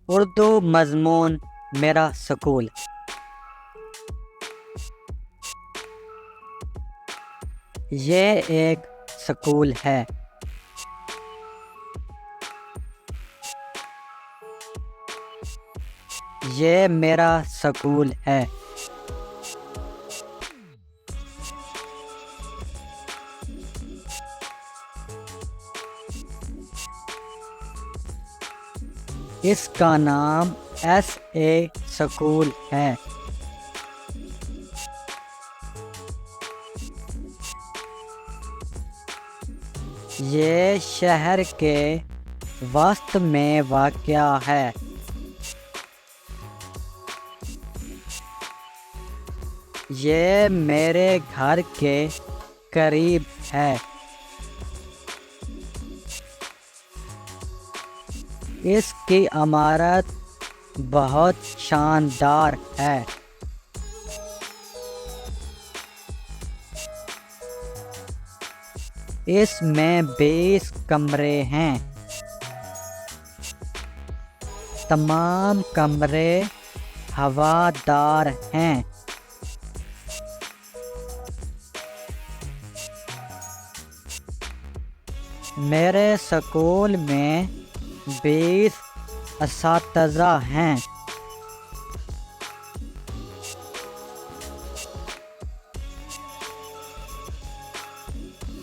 اردو مضمون میرا سکول۔ یہ ایک سکول ہے۔ یہ میرا سکول ہے۔ اس کا نام ایس اے سکول ہے۔ یہ شہر کے وسط میں واقع ہے۔ یہ میرے گھر کے قریب ہے۔ اس کی عمارت بہت شاندار ہے۔ اس میں 20 کمرے ہیں۔ تمام کمرے ہوادار ہیں۔ میرے سکول میں 20 اساتذہ ہیں۔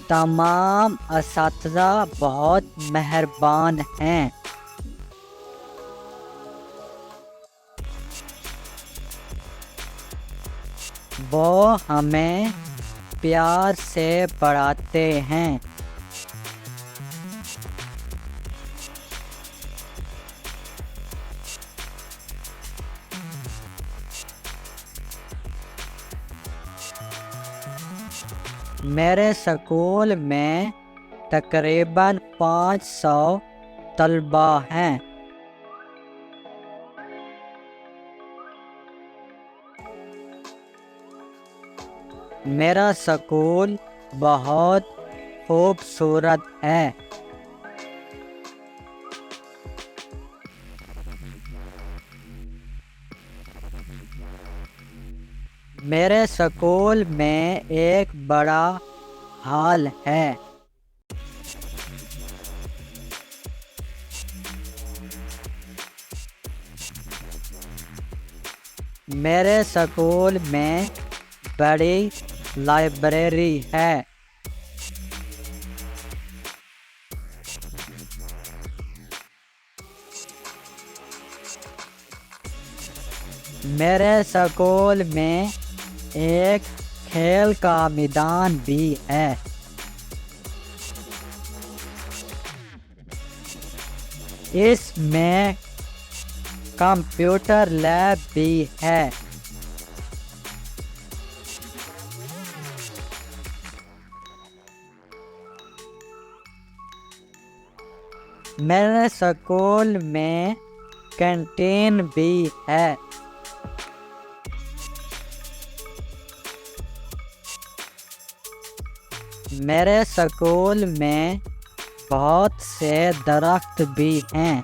تمام اساتذہ بہت مہربان ہیں۔ وہ ہمیں پیار سے پڑھاتے ہیں۔ میرے سکول میں تقریباً 500 طلباء ہیں۔ میرا سکول بہت خوبصورت ہے۔ میرے سکول میں ایک بڑا ہال ہے۔ میرے سکول میں بڑی لائبریری ہے۔ میرے سکول میں ایک کھیل کا میدان بھی ہے۔ اس میں کمپیوٹر لیب بھی ہے۔ میرے سکول میں کینٹین بھی ہے۔ میرے سکول میں بہت سے درخت بھی ہیں۔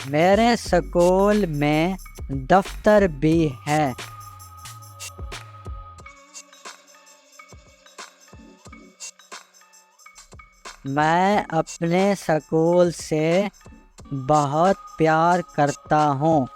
میرے سکول میں دفتر بھی ہے۔ میں اپنے سکول سے بہت پیار کرتا ہوں۔